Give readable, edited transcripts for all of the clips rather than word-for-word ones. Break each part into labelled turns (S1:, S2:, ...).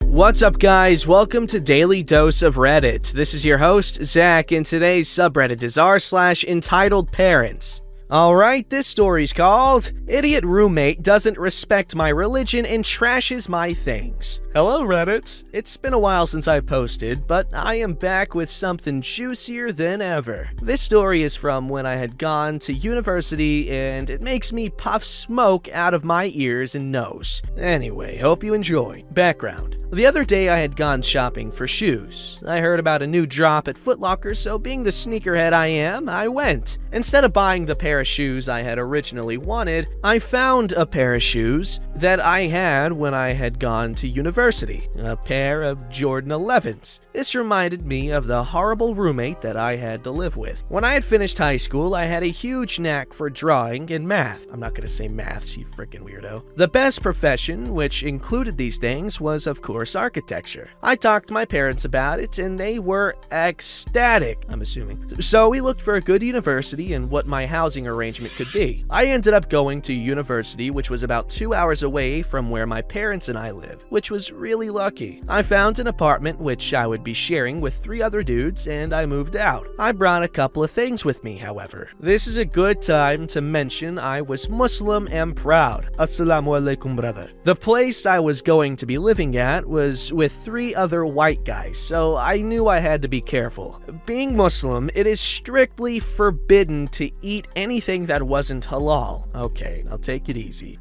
S1: What's up, guys? Welcome to Daily Dose of Reddit. This is your host, Zach, and today's subreddit is r/entitled_parents. Alright, this story's called Idiot Roommate Doesn't Respect My Religion and Trashes My Things. Hello, Reddit. It's been a while since I've posted, but I am back with something juicier than ever. This story is from when I had gone to university, and it makes me puff smoke out of my ears and nose. Anyway, hope you enjoy. Background. The other day I had gone shopping for shoes. I heard about a new drop at Foot Locker, so being the sneakerhead I am, I went. Instead of buying the pair of shoes I had originally wanted, I found a pair of shoes that I had when I had gone to university. A pair of Jordan 11s. This reminded me of the horrible roommate that I had to live with. When I had finished high school, I had a huge knack for drawing and math. I'm not gonna say maths, you freaking weirdo. The best profession, which included these things, was of course architecture. I talked to my parents about it and they were ecstatic, I'm assuming. So we looked for a good university and what my housing arrangement could be. I ended up going to university, which was about 2 hours away from where my parents and I live, which was really lucky. I found an apartment which I would be sharing with 3 other dudes, and I moved out. I brought a couple of things with me, however. This is a good time to mention I was Muslim and proud. Assalamu alaikum, brother. The place I was going to be living at was with 3 other white guys, so I knew I had to be careful. Being Muslim, it is strictly forbidden to eat anything that wasn't halal. Okay, I'll take it easy.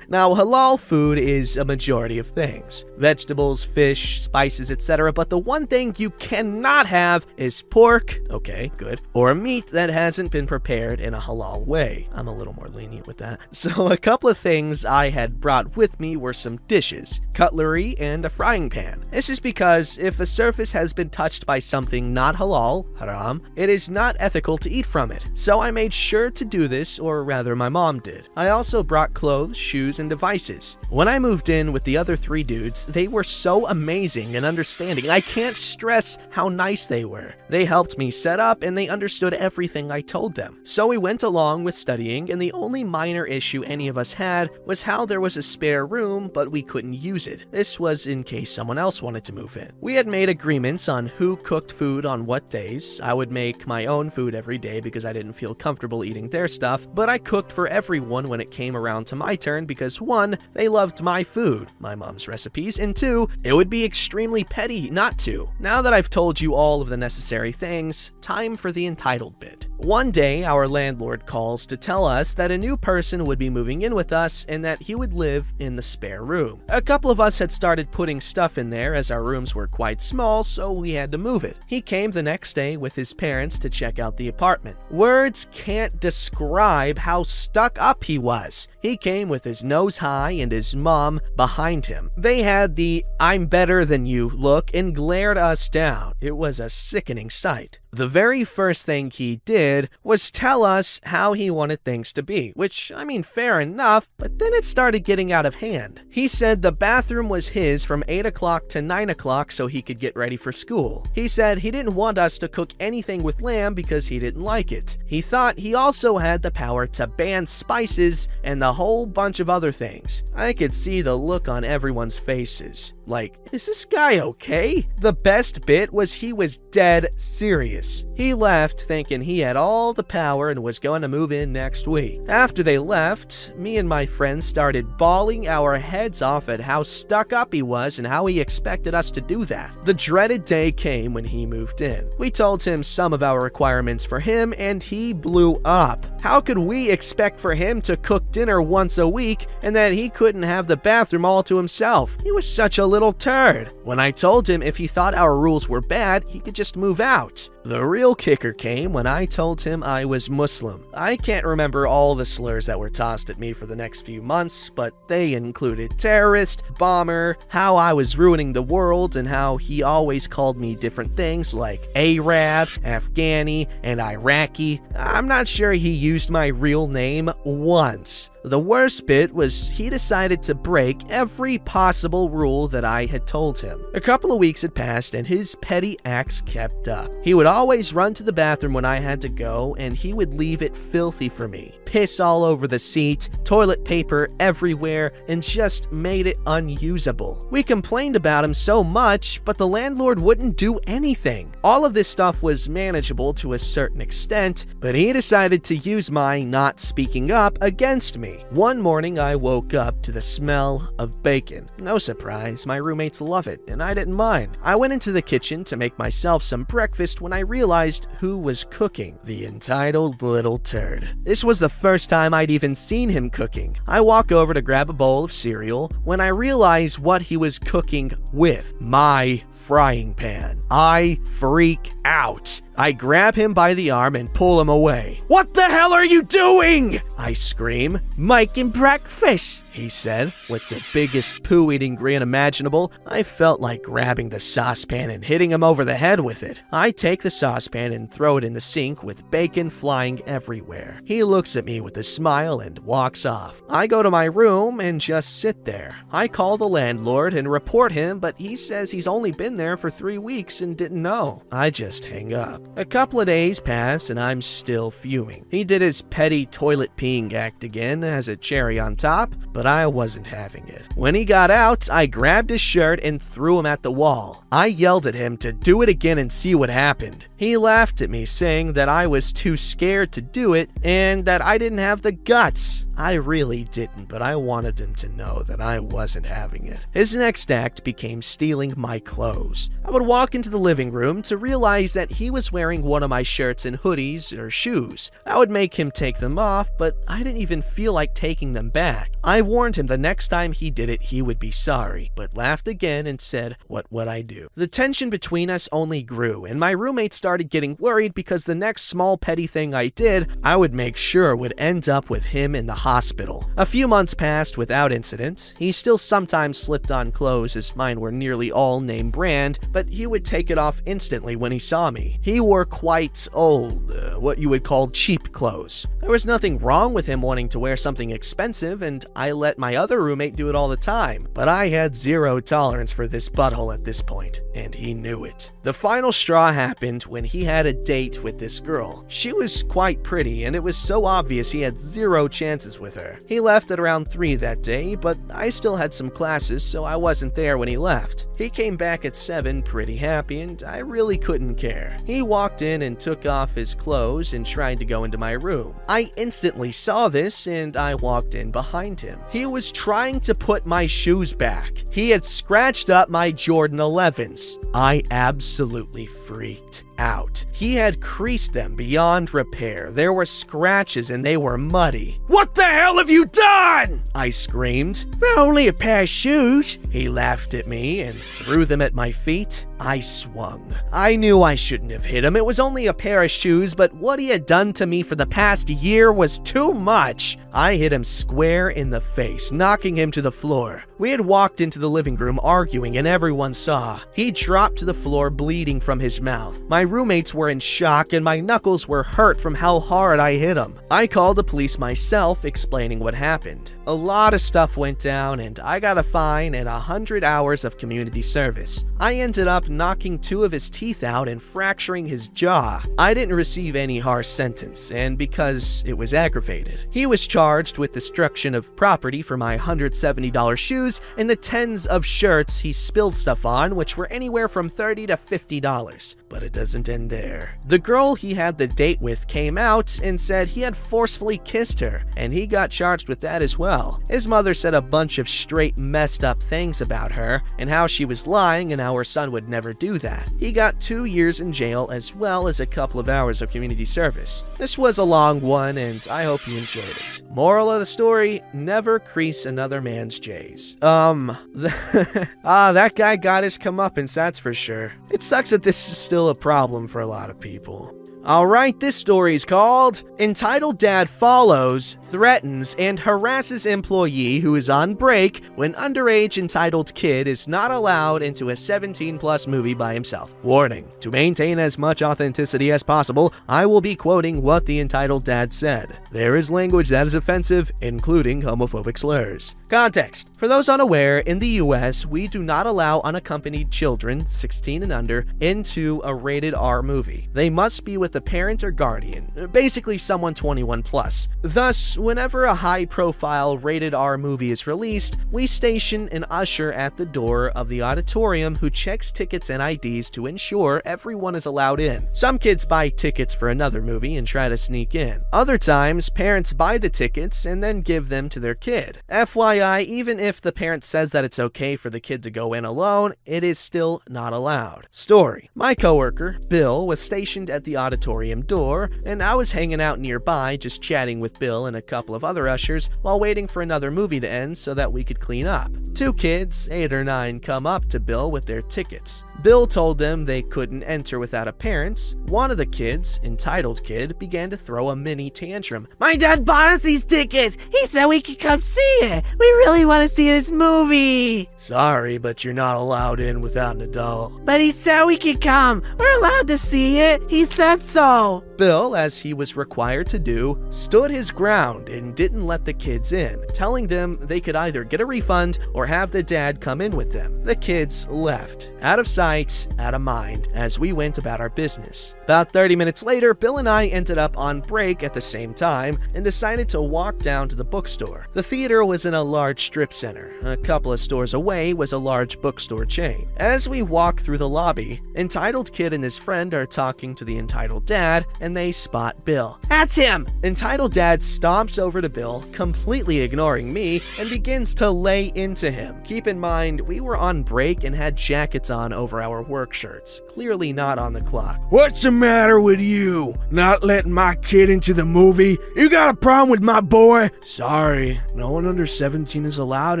S1: Now, halal food is a majority of things. Vegetables, fish, spices, etc. But the one thing you cannot have is pork, okay, good, or meat that hasn't been prepared in a halal way. I'm a little more lenient with that. So a couple of things I had brought with me were some dishes, cutlery, and a frying pan. This is because if a surface has been touched by something not halal, haram, it is not ethical to eat from it. So I made sure to do this, or rather my mom did. I also brought clothes, shoes, and devices. When I moved in with the other 3 dudes, they were so amazing and understanding. I can't stress how nice they were. They helped me set up and they understood everything I told them. So we went along with studying, and the only minor issue any of us had was how there was a spare room but we couldn't use it. This was in case someone else wanted to move in. We had made agreements on who cooked food on what days. I would make my own food every day because I didn't feel comfortable eating their stuff, but I cooked for everyone when it came around to my turn because 1, they loved my food, my mom's recipes, and 2, it would be extremely petty not to. Now that I've told you all of the necessary things, time for the entitled bit. One day, our landlord calls to tell us that a new person would be moving in with us and that he would live in the spare room. A couple of us had started putting stuff in there as our rooms were quite small, so we had to move it. He came the next day with his parents to check out the apartment. Words can't describe how stuck up he was. He came with his nose high and his mom behind him. They had the "I'm better than you" look and glared us down. It was a sickening sight. The very first thing he did was tell us how he wanted things to be, which, I mean, fair enough, but then it started getting out of hand. He said the bathroom was his from 8 o'clock to 9 o'clock so he could get ready for school. He said he didn't want us to cook anything with lamb because he didn't like it. He thought he also had the power to ban spices and a whole bunch of other things. I could see the look on everyone's faces. Like, is this guy okay? The best bit was he was dead serious. He left thinking he had all the power and was going to move in next week. After they left, me and my friends started bawling our heads off at how stuck up he was and how he expected us to do that. The dreaded day came when he moved in. We told him some of our requirements for him and he blew up. How could we expect for him to cook dinner once a week and that he couldn't have the bathroom all to himself? He was such a little turd. When I told him if he thought our rules were bad, he could just move out. The real kicker came when I told him I was Muslim. I can't remember all the slurs that were tossed at me for the next few months, but they included terrorist, bomber, how I was ruining the world, and how he always called me different things like Arab, Afghani, and Iraqi. I'm not sure he used my real name once. The worst bit was he decided to break every possible rule that I had told him. A couple of weeks had passed and his petty acts kept up. He would always run to the bathroom when I had to go, and he would leave it filthy for me. Piss all over the seat, toilet paper everywhere, and just made it unusable. We complained about him so much, but the landlord wouldn't do anything. All of this stuff was manageable to a certain extent, but he decided to use my not speaking up against me. One morning, I woke up to the smell of bacon. No surprise, my roommates love it, and I didn't mind. I went into the kitchen to make myself some breakfast when I realized who was cooking. The entitled little turd. This was the first time I'd even seen him cooking. I walk over to grab a bowl of cereal when I realize what he was cooking with. My frying pan. I freak out. I grab him by the arm and pull him away. "What the hell are you doing?" I scream. "Making breakfast," he said, with the biggest poo-eating grin imaginable. I felt like grabbing the saucepan and hitting him over the head with it. I take the saucepan and throw it in the sink with bacon flying everywhere. He looks at me with a smile and walks off. I go to my room and just sit there. I call the landlord and report him, but he says he's only been there for 3 weeks and didn't know. I just hang up. A couple of days pass and I'm still fuming. He did his petty toilet peeing act again as a cherry on top, but I wasn't having it. When he got out, I grabbed his shirt and threw him at the wall. I yelled at him to do it again and see what happened. He laughed at me, saying that I was too scared to do it and that I didn't have the guts. I really didn't, but I wanted him to know that I wasn't having it. His next act became stealing my clothes. I would walk into the living room to realize that he was wearing one of my shirts and hoodies or shoes. I would make him take them off, but I didn't even feel like taking them back. I warned him the next time he did it, he would be sorry, but laughed again and said, "What would I do?" The tension between us only grew, and my roommate started getting worried because the next small petty thing I did, I would make sure would end up with him in the hospital. A few months passed without incident. He still sometimes slipped on clothes, as mine were nearly all name brand, but he would take it off instantly when he saw me. He wore quite old, what you would call cheap clothes. There was nothing wrong with him wanting to wear something expensive, and I let my other roommate do it all the time, but I had zero tolerance for this butthole at this point, and he knew it. The final straw happened when he had a date with this girl. She was quite pretty, and it was so obvious he had zero chances with her. He left at around 3 that day, but I still had some classes, so I wasn't there when he left. He came back at 7 pretty happy, and I really couldn't care. He walked in and took off his clothes and tried to go into my room. I instantly saw this, and I walked in behind him. He was trying to put my shoes back. He had scratched up my Jordan 11s. I absolutely freaked out. He had creased them beyond repair. There were scratches and they were muddy. "What the hell have you done?" I screamed. "They're only a pair of shoes." He laughed at me and threw them at my feet. I swung. I knew I shouldn't have hit him. It was only a pair of shoes, but what he had done to me for the past year was too much. I hit him square in the face, knocking him to the floor. We had walked into the living room arguing and everyone saw. He dropped to the floor bleeding from his mouth. My roommates were in shock and my knuckles were hurt from how hard I hit him. I called the police myself, explaining what happened. A lot of stuff went down and I got a fine and 100 hours of community service. I ended up knocking 2 of his teeth out and fracturing his jaw. I didn't receive any harsh sentence, and because it was aggravated. He was charged with destruction of property for my $170 shoes and the tens of shirts he spilled stuff on, which were anywhere from $30 to $50. But it doesn't end there. The girl he had the date with came out and said he had forcefully kissed her, and he got charged with that as well. His mother said a bunch of straight messed up things about her, and how she was lying and how her son would never do that. He got 2 years in jail as well as a couple of hours of community service. This was a long one, and I hope you enjoyed it. Moral of the story, never crease another man's J's. That guy got his comeuppance, that's for sure. It sucks that this is still a problem for a lot of people. Alright, this story is called Entitled Dad Follows, Threatens, and Harasses Employee Who Is on Break When Underage Entitled Kid Is Not Allowed Into a 17+ movie by Himself. Warning, to maintain as much authenticity as possible, I will be quoting what the entitled dad said. There is language that is offensive, including homophobic slurs. Context. For those unaware, in the US, we do not allow unaccompanied children, 16 and under, into a rated R movie. They must be with with a parent or guardian, basically someone 21 plus. Thus, whenever a high-profile rated R movie is released, we station an usher at the door of the auditorium who checks tickets and IDs to ensure everyone is allowed in. Some kids buy tickets for another movie and try to sneak in. Other times, parents buy the tickets and then give them to their kid. FYI, even if the parent says that it's okay for the kid to go in alone, it is still not allowed. Story: my coworker, Bill, was stationed at the auditorium door, and I was hanging out nearby just chatting with Bill and a couple of other ushers while waiting for another movie to end so that we could clean up. Two kids, 8 or 9, come up to Bill with their tickets. Bill told them they couldn't enter without a parent. One of the kids, entitled kid, began to throw a mini tantrum.
S2: My dad bought us these tickets. He said we could come see it. We really want to see this movie.
S1: Sorry, but you're not allowed in without an adult.
S2: But he said we could come. We're allowed to see it. He said so.
S1: Bill, as he was required to do, stood his ground and didn't let the kids in, telling them they could either get a refund or have the dad come in with them. The kids left, out of sight, out of mind, as we went about our business. About 30 minutes later, Bill and I ended up on break at the same time and decided to walk down to the bookstore. The theater was in a large strip center. A couple of stores away was a large bookstore chain. As we walk through the lobby, Entitled Kid and his friend are talking to the Entitled Dad, and they spot Bill.
S2: That's him!
S1: Entitled Dad stomps over to Bill, completely ignoring me, and begins to lay into him. Keep in mind, we were on break and had jackets on over our work shirts, clearly not on the clock.
S3: What's the matter with you? Not letting my kid into the movie? You got a problem with my boy? Sorry, no one under 17 is allowed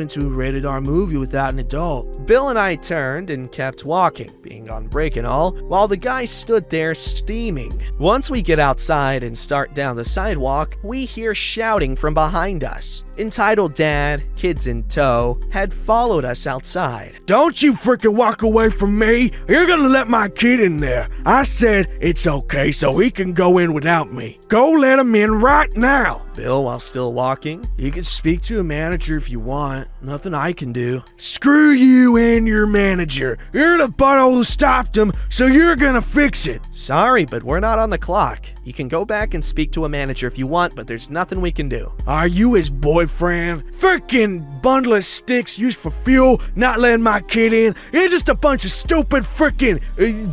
S3: into a rated R movie without an adult.
S1: Bill and I turned and kept walking, being on break and all, while the guy stood there steaming. Once we get outside and start down the sidewalk, we hear shouting from behind us. Entitled Dad, kids in tow, had followed us outside.
S3: Don't you freaking walk away from me. You're gonna let my kid in there. I said it's okay so he can go in without me. Go let him in right now.
S1: Bill, while still walking,
S3: you can speak to a manager if you want. Nothing I can do. Screw you and your manager. You're the butthole who stopped him, so you're gonna fix it.
S1: Sorry, but we're not on the clock. You can go back and speak to a manager if you want, but there's nothing we can do.
S3: Are you his boyfriend? Frickin' bundle of sticks used for fuel, not letting my kid in. You're just a bunch of stupid frickin'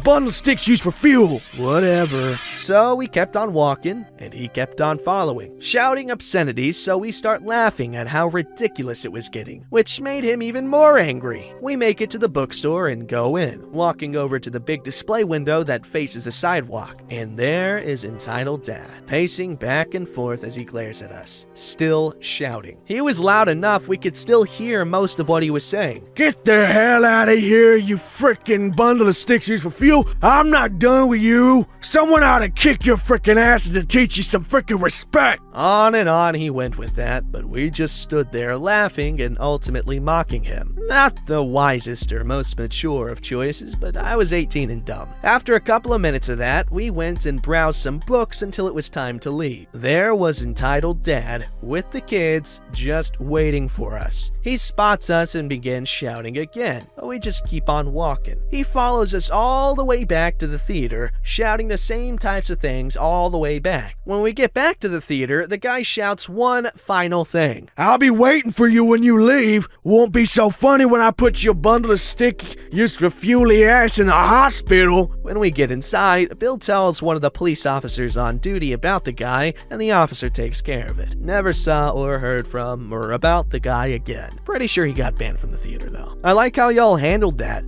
S3: bundle of sticks used for fuel.
S1: Whatever. So we kept on walking, and he kept on following, shouting obscenities, so we start laughing at how ridiculous it was getting, which made him even more angry. We make it to the bookstore and go in, walking over to the big display window that faces the sidewalk, and there is Entitled Dad, pacing back and forth as he glares at us, still shouting. He was loud enough we could still hear most of what he was saying.
S3: Get the hell out of here, you frickin' bundle of sticks used for fuel. I'm not done with you. Someone ought to kick your frickin' ass to teach you some frickin' respect.
S1: On and on he went with that, but we just stood there laughing and ultimately mocking him. Not the wisest or most mature of choices, but I was 18 and dumb. After a couple of minutes of that, we went and browsed some books until it was time to leave. There was Entitled Dad with the kids just waiting for us. He spots us and begins shouting again, but we just keep on walking. He follows us all the way back to the theater, shouting the same types of things all the way back. When we get back to the theater, the guy shouts one final thing.
S3: I'll be waiting for you when you leave. Won't be so funny when I put your bundle of stick used for fuely ass in the hospital.
S1: When we get inside, Bill tells one of the police officers on duty about the guy, and the officer takes care of it. Never saw or heard from or about the guy again. Pretty sure he got banned from the theater though. I like how y'all handled that.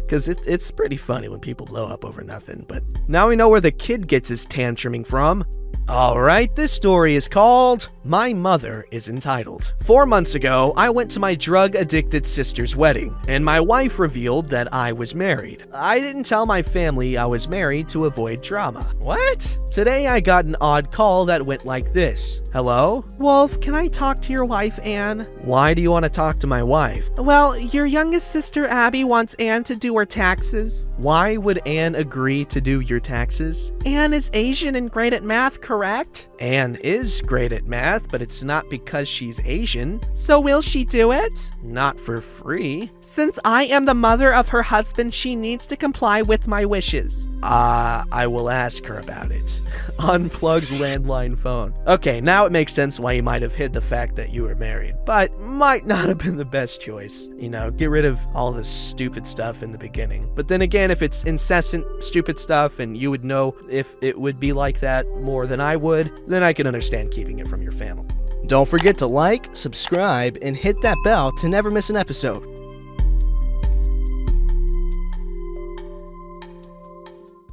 S1: Because it's pretty funny when people blow up over nothing, but now we know where the kid gets his tantruming from. Alright, this story is called My Mother is Entitled. 4 months ago, I went to my drug-addicted sister's wedding, and my wife revealed that I was married. I didn't tell my family I was married to avoid drama. What? Today I got an odd call that went like this. Hello? Wolf, can I talk to your wife, Anne? Why do you want to talk to my wife?
S2: Well, your youngest sister Abby wants Anne to do her taxes.
S1: Why would Anne agree to do your taxes?
S2: Anne is Asian and great at math, correct? correct?
S1: Anne is great at math, but it's not because she's Asian.
S2: So will she do it?
S1: Not for free.
S2: Since I am the mother of her husband, she needs to comply with my wishes.
S1: I will ask her about it. Unplugs landline phone. Okay, now it makes sense why you might have hid the fact that you were married, but might not have been the best choice. You know, get rid of all this stupid stuff in the beginning. But then again, if it's incessant stupid stuff and you would know if it would be like that more than I would, then I can understand keeping it from your family. Don't forget to like, subscribe, and hit that bell to never miss an episode.